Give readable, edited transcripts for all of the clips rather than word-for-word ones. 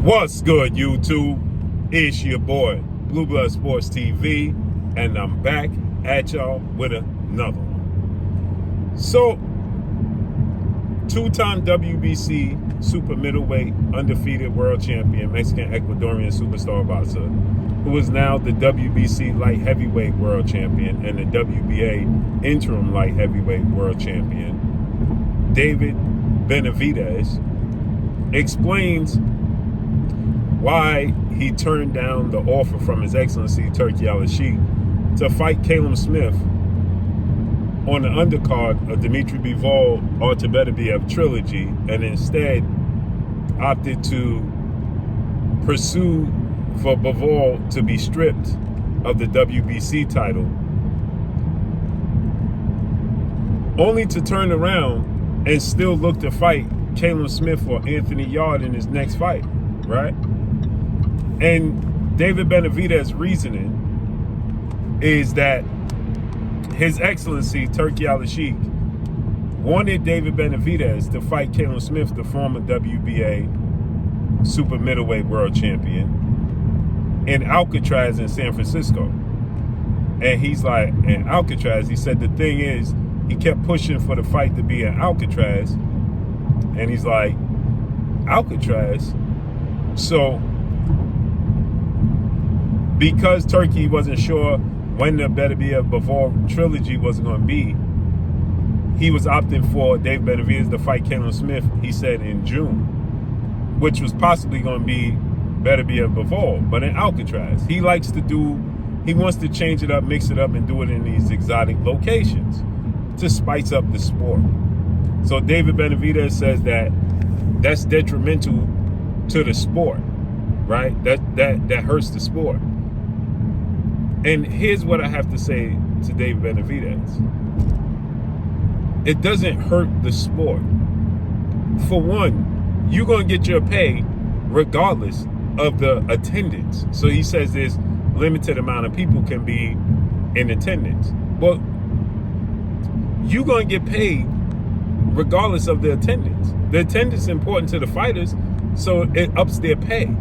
What's good, YouTube? It's your boy, Blue Blood Sports TV, and I'm back at y'all with another one. So, two-time WBC super middleweight undefeated world champion, Mexican Ecuadorian superstar boxer, who is now the WBC light heavyweight world champion and the WBA interim light heavyweight world champion, David Benavidez, explains why he turned down the offer from His Excellency Turki to fight Callum Smith on the undercard of Dimitri Bivol Benavidez trilogy, and instead opted to pursue for Bivol to be stripped of the WBC title, only to turn around and still look to fight Callum Smith or Anthony Yarde in his next fight, right? And David Benavidez's reasoning is that His Excellency Turki wanted David Benavidez to fight Callum Smith, the former WBA super middleweight world champion, in Alcatrez in San Francisco. And he's like, in Alcatrez, he said the thing is, he kept pushing for the fight to be in Alcatrez. And he's like, Alcatrez? So, because Turki wasn't sure when the Benavidez Bivol trilogy was going to be, he was opting for Dave Benavidez to fight Callum Smith, he said, in June, which was possibly going to be Benavidez Bivol, but in Alcatraz. He wants to change it up, mix it up, and do it in these exotic locations to spice up the sport. So David Benavidez says that that's detrimental to the sport, right? That hurts the sport. And here's what I have to say to David Benavidez. It doesn't hurt the sport. For one, you're going to get your pay regardless of the attendance. So he says there's limited amount of people can be in attendance. Well, you're going to get paid regardless of the attendance. The attendance is important to the fighters, so it ups their pay.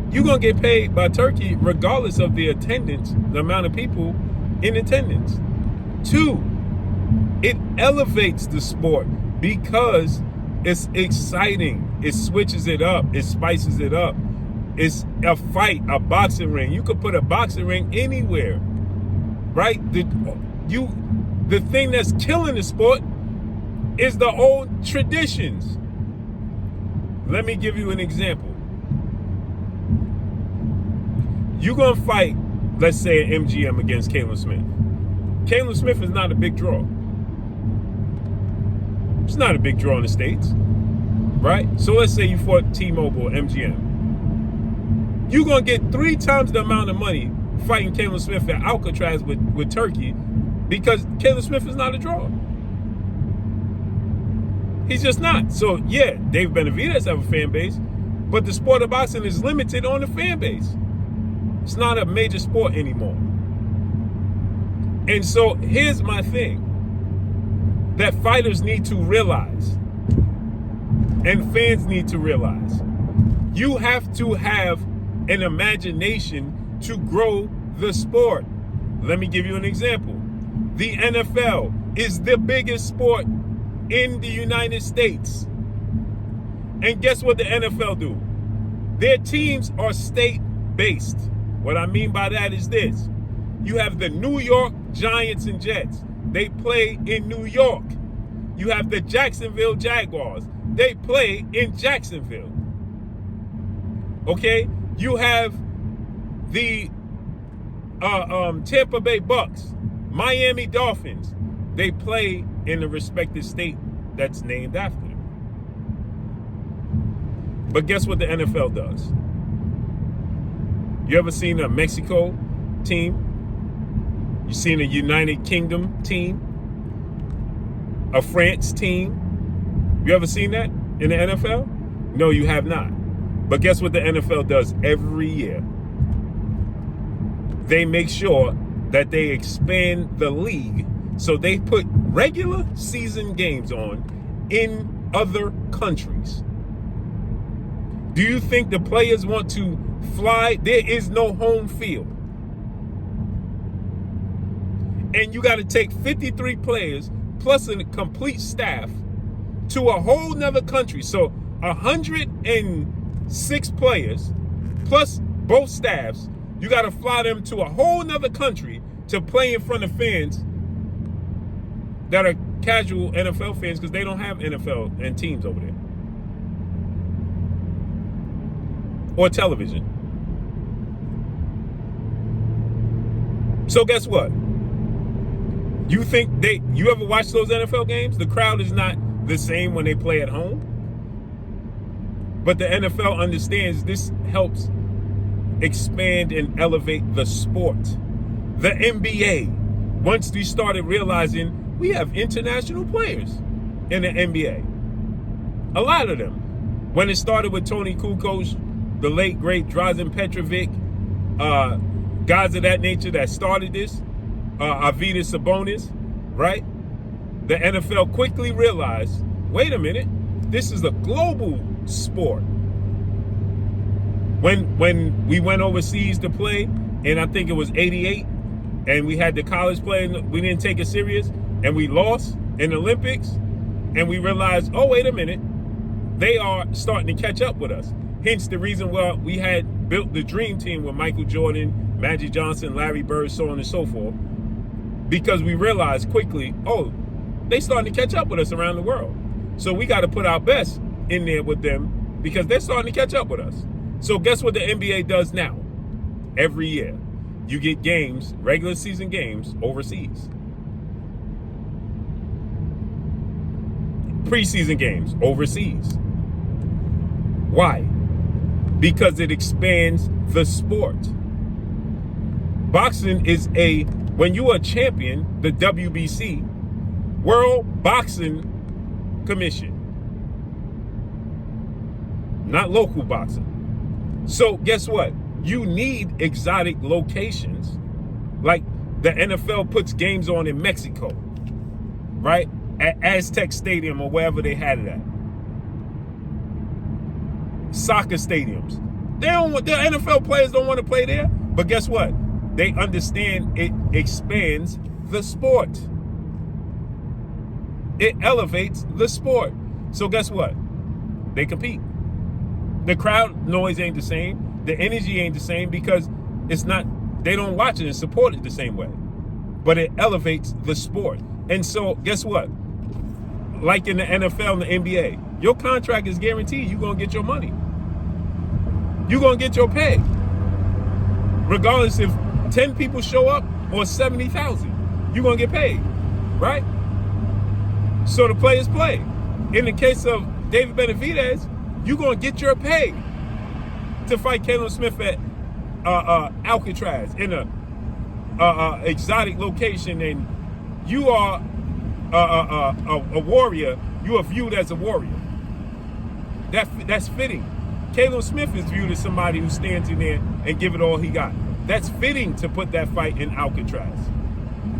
You're going to get paid by Turki regardless of the attendance, the amount of people in attendance. Two, it elevates the sport because it's exciting. It switches it up. It spices it up. It's a fight, a boxing ring. You could put a boxing ring anywhere, right? The thing that's killing the sport is the old traditions. Let me give you an example. You're going to fight, let's say, an MGM against Callum Smith. Callum Smith is not a big draw. It's not a big draw in the States, right? So let's say you fought T-Mobile or MGM. You're going to get 3 times the amount of money fighting Callum Smith at Alcatraz with Turki because Callum Smith is not a draw. He's just not. So, yeah, Dave Benavidez have a fan base, but the sport of boxing is limited on the fan base. It's not a major sport anymore. And so here's my thing that fighters need to realize, and fans need to realize. You have to have an imagination to grow the sport. Let me give you an example. The NFL is the biggest sport in the United States. And guess what the NFL do? Their teams are state-based. What I mean by that is this. You have the New York Giants and Jets. They play in New York. You have the Jacksonville Jaguars. They play in Jacksonville. Okay? You have the Tampa Bay Bucks, Miami Dolphins. They play in the respective state that's named after them. But guess what the NFL does? You ever seen a Mexico team? You seen a United Kingdom team? A France team? You ever seen that in the NFL? No, you have not. But guess what the NFL does every year? They make sure that they expand the league, so they put regular season games on in other countries. Do you think the players want to fly? There is no home field. And you got to take 53 players plus a complete staff to a whole nother country. So 106 players plus both staffs. You got to fly them to a whole nother country to play in front of fans that are casual NFL fans, because they don't have NFL and teams over there. Or television. So guess what? You ever watch those NFL games? The crowd is not the same when they play at home. But the NFL understands this helps expand and elevate the sport. The NBA, once we started realizing we have international players in the NBA. A lot of them. When it started with Tony Kukoc, the late, great Drazen Petrovic, guys of that nature that started this, Arvydas Sabonis, right? The NFL quickly realized, wait a minute, this is a global sport. When we went overseas to play, and I think it was 88, and we had the college play, and we didn't take it serious, and we lost in the Olympics, and we realized, oh, wait a minute, they are starting to catch up with us. Hence the reason why we had built the dream team with Michael Jordan, Magic Johnson, Larry Bird, so on and so forth, because we realized quickly, oh, they starting to catch up with us around the world. So we got to put our best in there with them, because they're starting to catch up with us. So guess what the NBA does now? Every year, you get games, regular season games, overseas. Preseason games, overseas. Why? Because it expands the sport. Boxing is when you are a champion, the WBC, World Boxing Commission. Not local boxing. So guess what? You need exotic locations. Like the NFL puts games on in Mexico, right? At Aztec Stadium or wherever they had it at. Soccer stadiums. The NFL players don't want to play there, but guess what? They understand it expands the sport. It elevates the sport. So guess what? They compete. The crowd noise ain't the same. The energy ain't the same, because they don't watch it and support it the same way. But it elevates the sport. And so guess what? Like in the NFL and the NBA, your contract is guaranteed. You're going to get your money. You're going to get your pay. Regardless if 10 people show up or 70,000, you're going to get paid, right? So the players play. In the case of David Benavidez, you're going to get your pay to fight Callum Smith at Alcatrez in a exotic location, and you are a warrior. You are viewed as a warrior. That's fitting. Callum Smith is viewed as somebody who stands in there and give it all he got. That's fitting to put that fight in Alcatraz.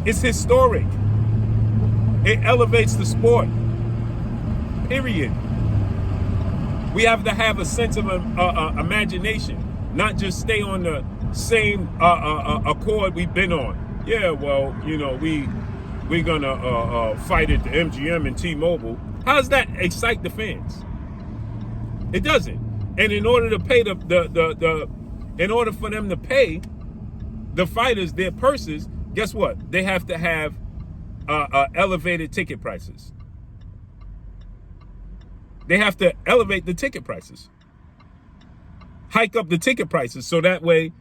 It's historic. It elevates the sport. Period. We have to have a sense of imagination, not just stay on the same accord we've been on. Yeah, well, we're gonna fight at the MGM and T-Mobile. How does that excite the fans? It doesn't. And in order to pay in order for them to pay the fighters their purses, guess what? They have to have elevated ticket prices. They have to elevate the ticket prices. Hike up the ticket prices so that way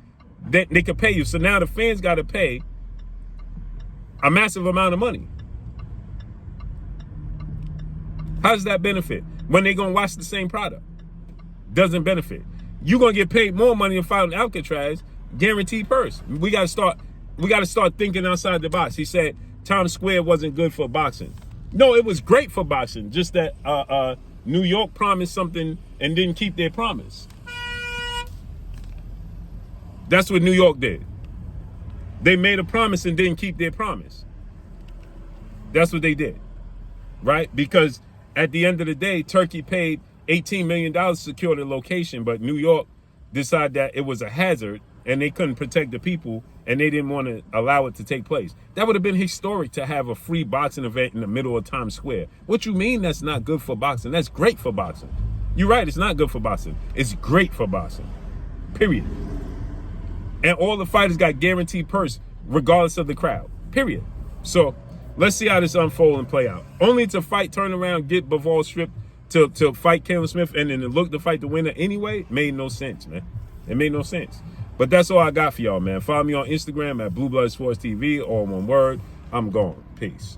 they can pay you. So now the fans got to pay a massive amount of money. How does that benefit? When they're going to watch the same product. Doesn't benefit. You're going to get paid more money in fighting Alcatraz, guaranteed purse. We got to start thinking outside the box. He said Times Square wasn't good for boxing. No, it was great for boxing. Just that New York promised something and didn't keep their promise. That's what New York did. They made a promise and didn't keep their promise. That's what they did, right? Because at the end of the day, Turkey paid $18 million to secure the location, but New York decided that it was a hazard and they couldn't protect the people and they didn't want to allow it to take place. That would have been historic to have a free boxing event in the middle of Times Square. What you mean that's not good for boxing? That's great for boxing. You're right, it's not good for boxing. It's great for boxing. Period. And all the fighters got guaranteed purse regardless of the crowd. Period. So let's see how this unfold and play out. Only to fight, turn around, get Bivol stripped to fight Callum Smith and then to look to fight the winner anyway made no sense, man. It made no sense. But that's all I got for y'all, man. Follow me on Instagram at Blue Blood Sports TV, all one word. I'm gone. Peace.